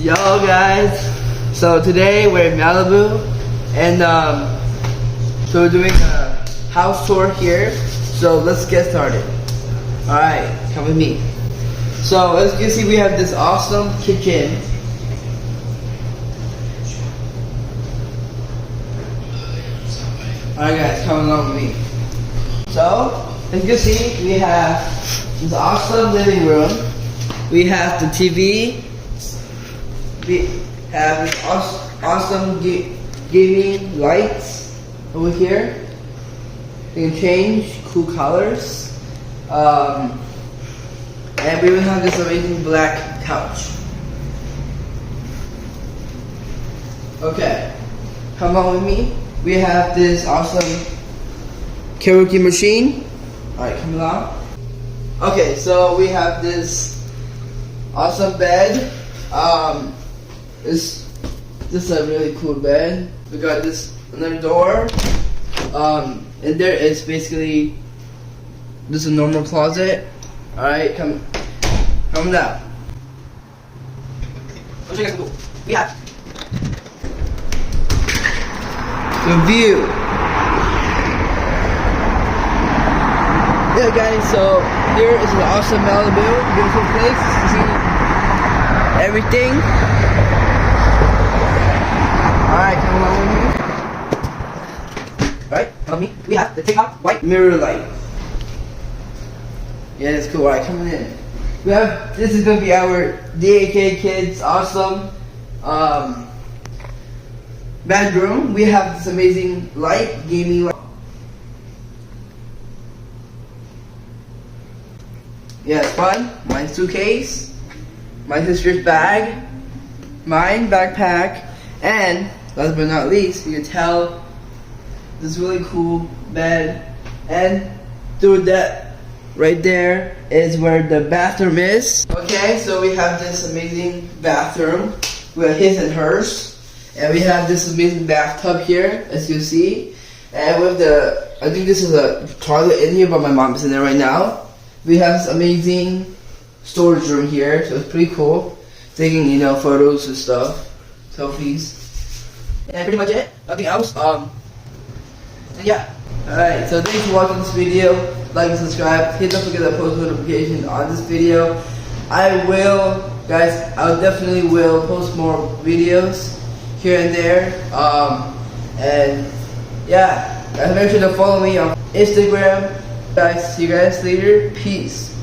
Yo guys, so today we're in Malibu and so we're doing a house tour here, so let's get started. Alright, come with me. So as you can see, we have this awesome kitchen. Alright guys, come along with me. So as you can see, we have this awesome living room. We have the TV. We have this awesome gaming lights over here. You can change cool colors. And we even have this amazing black couch. Okay, come on with me. We have this awesome karaoke machine. Alright, come along. Okay, so we have this awesome bed. This is a really cool bed. We got this another door. And there is basically this is a normal closet. Alright, come down. I'll show you guys cool. We have the view. Yeah guys, so here is an awesome Malibu, beautiful place. You see everything. Alright, come along with me. Alright, follow me. We have the take-off white mirror light. Yeah, that's cool. Alright, coming in. We have, this is going to be our DAK Kids awesome bedroom. We have this amazing light, gaming light. Yeah, it's fun. Mine's suitcase. My sister's bag. Mine backpack. And last but not least, you can tell this really cool bed. And through that right there is where the bathroom is. Okay, so we have this amazing bathroom. We have his and hers. And we have this amazing bathtub here, as you see. And with the, I think this is a toilet in here, but my mom is in there right now. We have this amazing storage room here, so it's pretty cool. Taking, photos and stuff, selfies. And pretty much it, nothing else. And yeah. Alright, so thanks for watching this video. Like and subscribe. Hit, don't forget the post notification on this video. I will definitely will post more videos here and there. And yeah, guys, make sure to follow me on Instagram. Guys, see you guys later. Peace.